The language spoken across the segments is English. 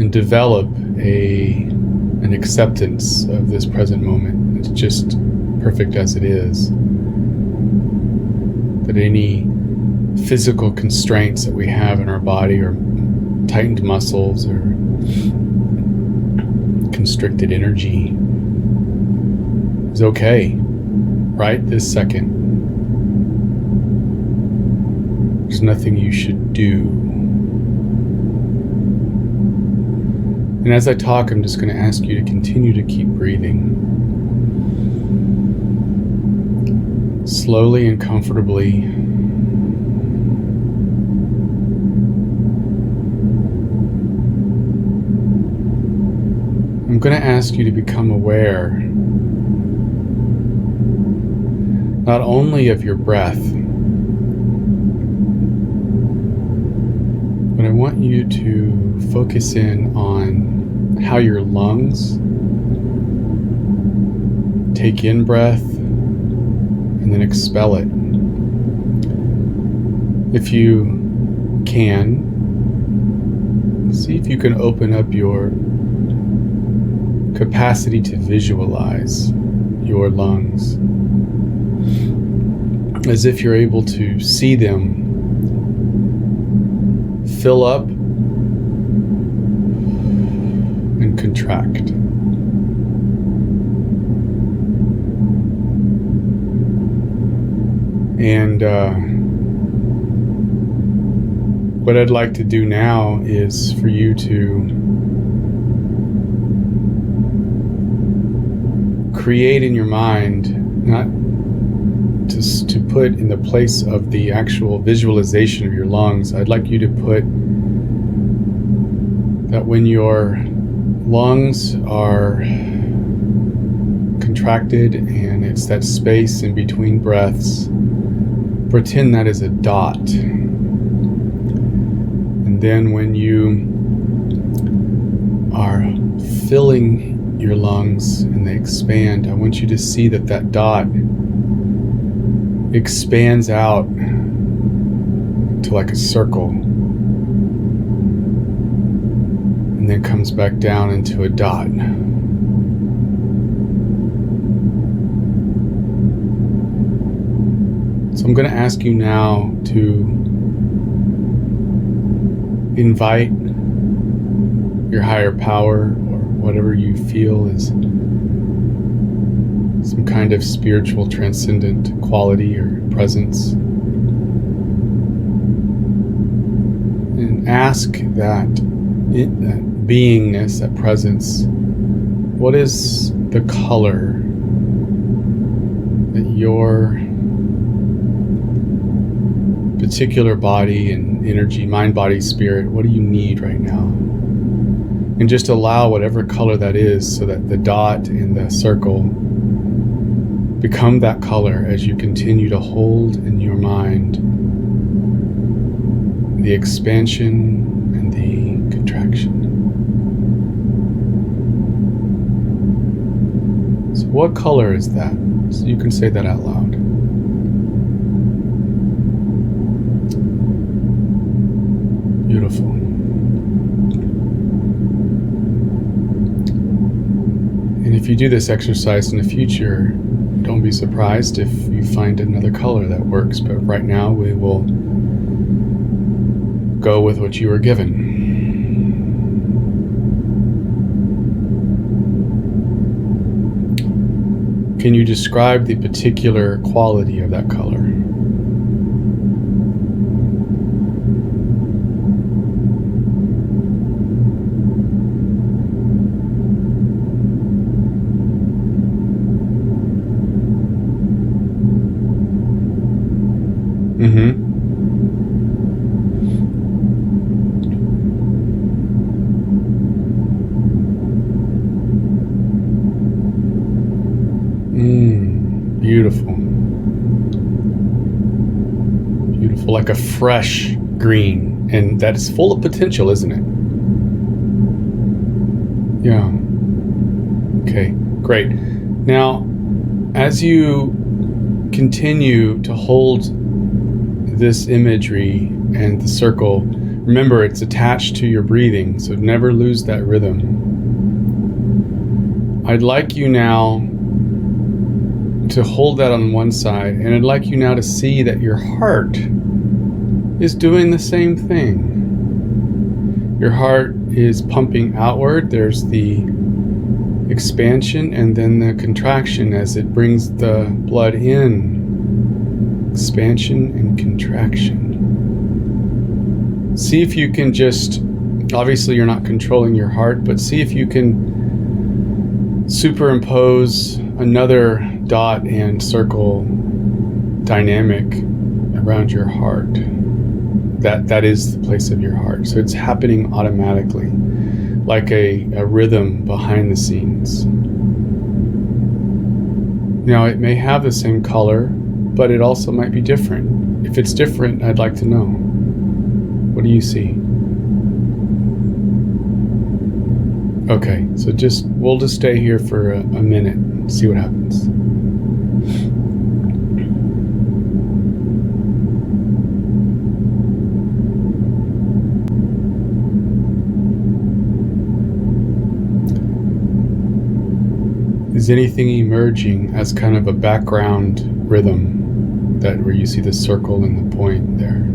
and develop an acceptance of this present moment. It's just perfect as it is. That any physical constraints that we have in our body, or tightened muscles or constricted energy, is okay right this second. There's nothing you should do. And as I talk, I'm just going to ask you to continue to keep breathing. Slowly and comfortably. I'm going to ask you to become aware not only of your breath, but I want you to focus in on how your lungs take in breath and then expel it. If you can, see if you can open up your capacity to visualize your lungs as if you're able to see them fill up and contract. And what I'd like to do now is for you to create in your mind, not to put in the place of the actual visualization of your lungs. I'd like you to put that when your lungs are contracted and it's that space in between breaths, pretend that is a dot. And then when you are filling your lungs and they expand, I want you to see that that dot expands out to like a circle and then comes back down into a dot. So I'm going to ask you now to invite your higher power, or whatever you feel is some kind of spiritual transcendent quality or presence, and ask that beingness, that presence, what is the color that your particular body and energy, mind, body, spirit, what do you need right now? And just allow whatever color that is, so that the dot and the circle become that color as you continue to hold in your mind the expansion and the contraction. So what color is that? So you can say that out loud. Beautiful. And if you do this exercise in the future, don't be surprised if you find another color that works. But right now we will go with what you were given. Can you describe the particular quality of that color? Beautiful. Beautiful, like a fresh green. And that is full of potential, isn't it? Yeah. Okay, great. Now, as you continue to hold this imagery and the circle, Remember, it's attached to your breathing, so never lose that rhythm. I'd like you now to hold that on one side, and I'd like you now to see that your heart is doing the same thing. Your heart is pumping outward. There's the expansion and then the contraction as it brings the blood in. Expansion and contraction. See if you can just, obviously you're not controlling your heart, but see if you can superimpose another dot and circle dynamic around your heart. That is the place of your heart. So it's happening automatically, like a rhythm behind the scenes. Now, it may have the same color, but it also might be different. If it's different, I'd like to know. What do you see? Okay, so we'll just stay here for a minute and see what happens. Is anything emerging as kind of a background rhythm, that where you see the circle and the point there?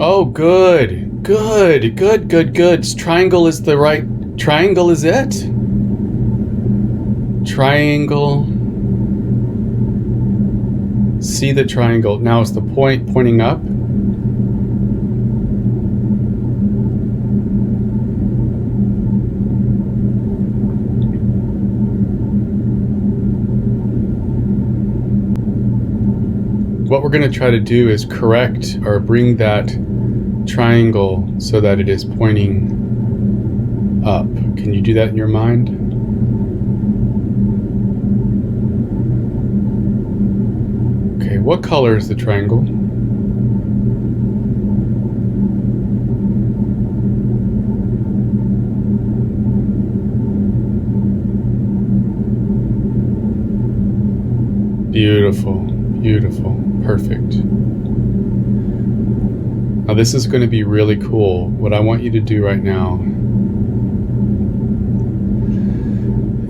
Oh, good. Triangle is the right, triangle is it? Triangle. See the triangle. Now is the point pointing up? What we're going to try to do is correct or bring that triangle so that it is pointing up. Can you do that in your mind? Okay, what color is the triangle? Beautiful, perfect. Now this is going to be really cool. What I want you to do right now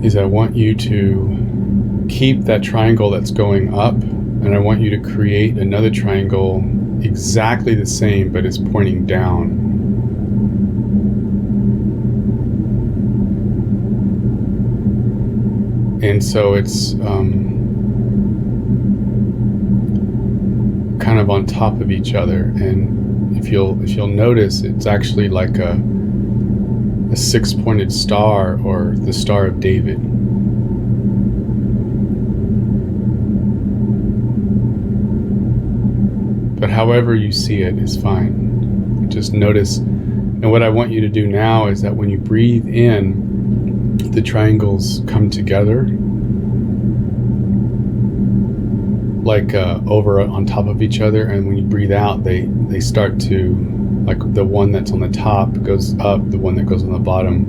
is I want you to keep that triangle that's going up, and I want you to create another triangle exactly the same, but it's pointing down. And so it's kind of on top of each other. And if you'll notice, it's actually like a six-pointed star, or the Star of David. But however you see it is fine. Just notice. And what I want you to do now is that when you breathe in, the triangles come together, like over on top of each other, and when you breathe out, they start to, like the one that's on the top goes up, the one that goes on the bottom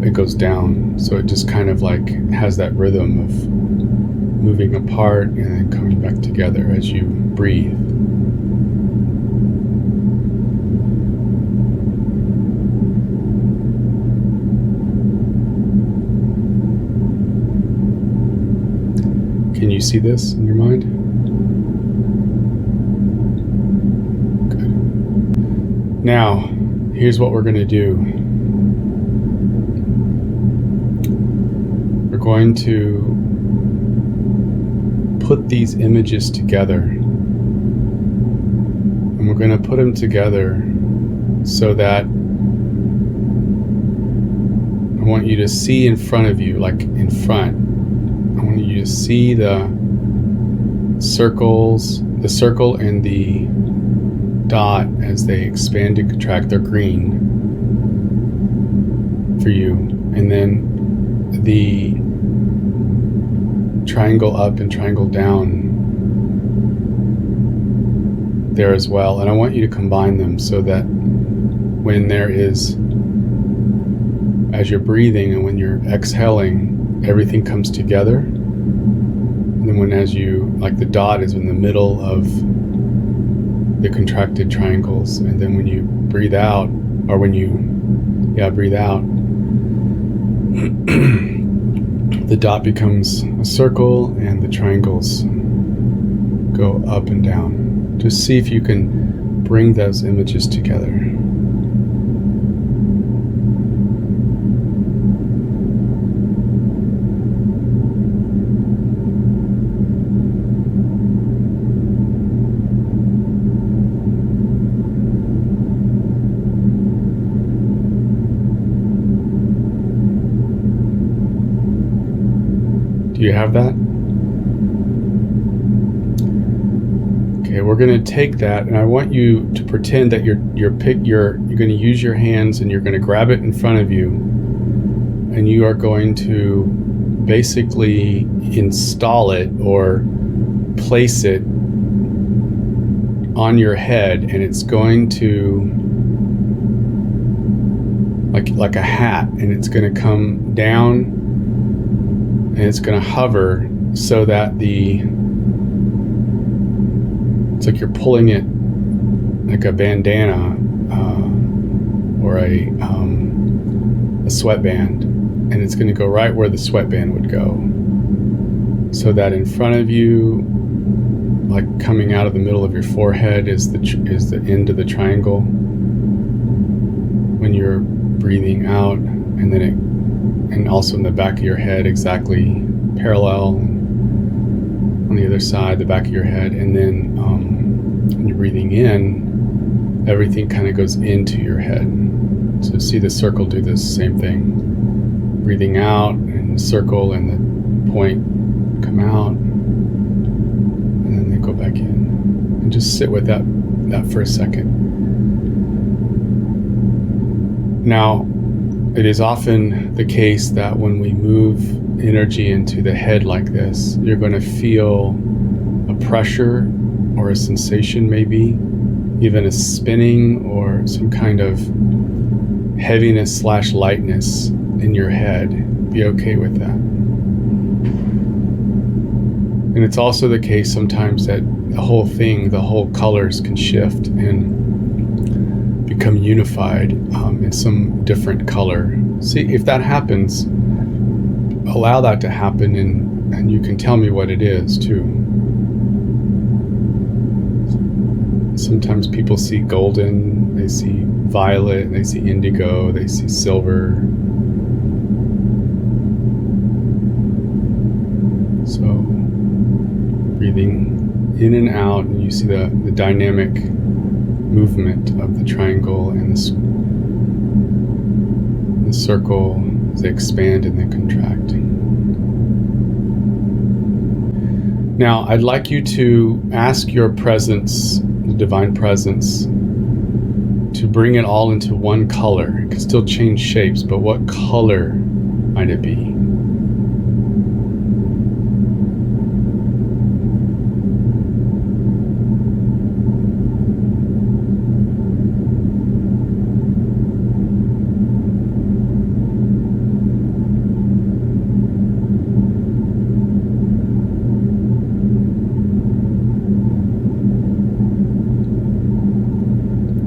it goes down. So it just kind of like has that rhythm of moving apart and then coming back together as you breathe. Can you see this in your mind? Good. Now, here's what we're going to do. We're going to put these images together. And we're going to put them together so that I want you to see in front of you, like in front. I want you to see the circles, the circle and the dot as they expand and contract. They're green for you. And then the triangle up and triangle down there as well. And I want you to combine them so that when there is, as you're breathing and when you're exhaling, everything comes together. And then as like the dot is in the middle of the contracted triangles. And then when you breathe out, or breathe out, the dot becomes a circle and the triangles go up and down. Just see if you can bring those images together. Do you have that? Okay, we're going to take that, and I want you to pretend that you're going to use your hands, and you're going to grab it in front of you, and you are going to basically install it or place it on your head, and it's going to like a hat, and it's going to come down. And it's going to hover so that it's like you're pulling it like a bandana or a sweatband, and it's going to go right where the sweatband would go. So that in front of you, like coming out of the middle of your forehead, is the end of the triangle when you're breathing out, and then and also in the back of your head, exactly parallel on the other side, the back of your head. And then when you're breathing in, everything kind of goes into your head. So see the circle do this same thing. Breathing out, and the circle and the point come out, and then they go back in. And just sit with that for a second. Now, it is often the case that when we move energy into the head like this, you're going to feel a pressure or a sensation, maybe even a spinning or some kind of heaviness/lightness in your head. Be okay with that. And it's also the case sometimes that the whole colors can shift and become unified in some different color. See if that happens. Allow that to happen, and you can tell me what it is too. Sometimes people see golden, they see violet, they see indigo, they see silver. So breathing in and out, and you see the dynamic movement of the triangle and the circle as they expand and then contract. Now, I'd like you to ask your presence, the divine presence, to bring it all into one color. It can still change shapes, but what color might it be?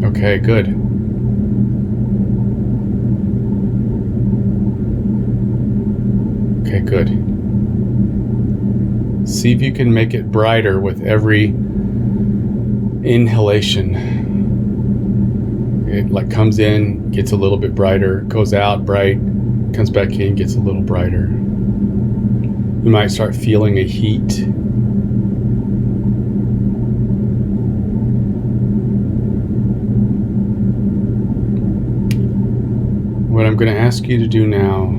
Okay, good. Okay, good. See if you can make it brighter with every inhalation. It like comes in, gets a little bit brighter, goes out bright, comes back in, gets a little brighter. You might start feeling a heat. What I'm going to ask you to do now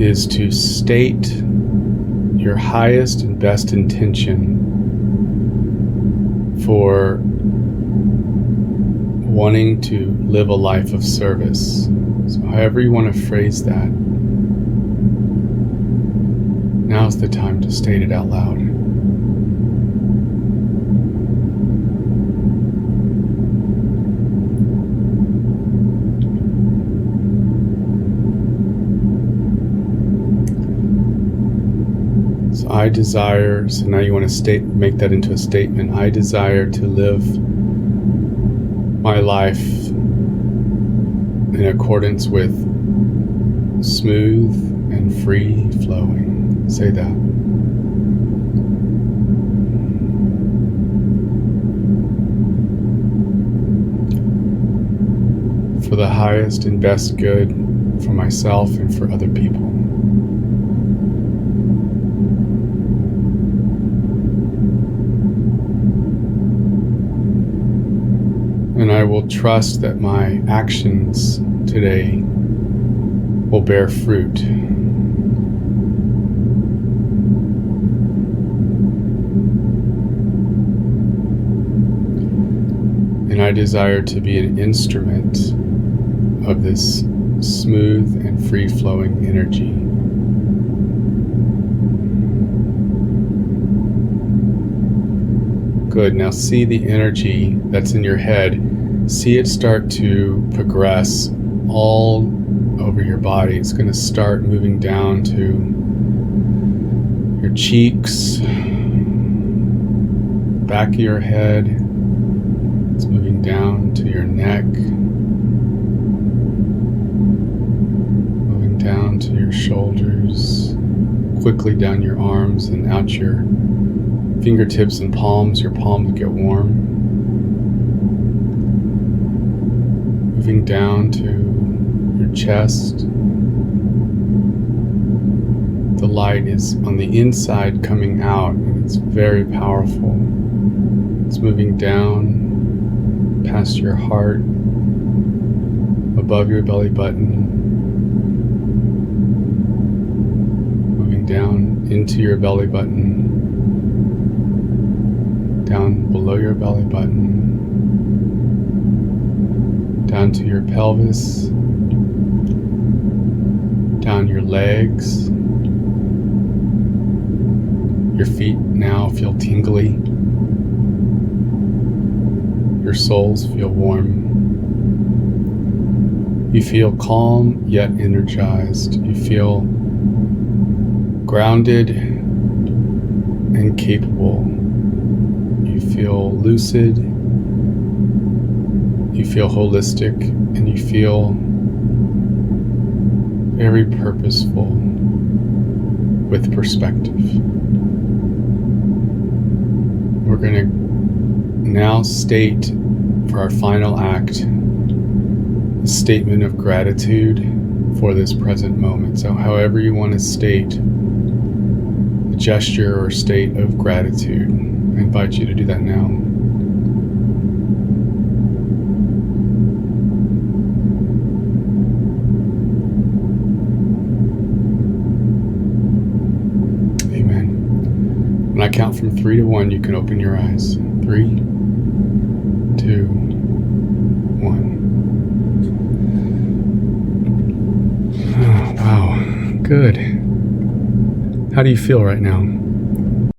is to state your highest and best intention for wanting to live a life of service. So however you want to phrase that, now's the time to state it out loud. I desire, so now you want to make that into a statement. I desire to live my life in accordance with smooth and free flowing. Say that. For the highest and best good for myself and for other people. And I will trust that my actions today will bear fruit. And I desire to be an instrument of this smooth and free-flowing energy. Good. Now see the energy that's in your head. See it start to progress all over your body. It's going to start moving down to your cheeks, back of your head. It's moving down to your neck, moving down to your shoulders, quickly down your arms and out your fingertips and palms. Your palms get warm. Moving down to your chest. The light is on the inside coming out, and it's very powerful. It's moving down past your heart, above your belly button, moving down into your belly button, down below your belly button, down to your pelvis, down your legs. Your feet now feel tingly. Your soles feel warm. You feel calm yet energized. You feel grounded and capable. You feel lucid. You feel holistic, and you feel very purposeful with perspective. We're going to now state for our final act a statement of gratitude for this present moment. So however you want to state a gesture or state of gratitude, I invite you to do that now. When I count from 3 to 1, you can open your eyes. 3, 2, 1. Oh, wow. Good. How do you feel right now?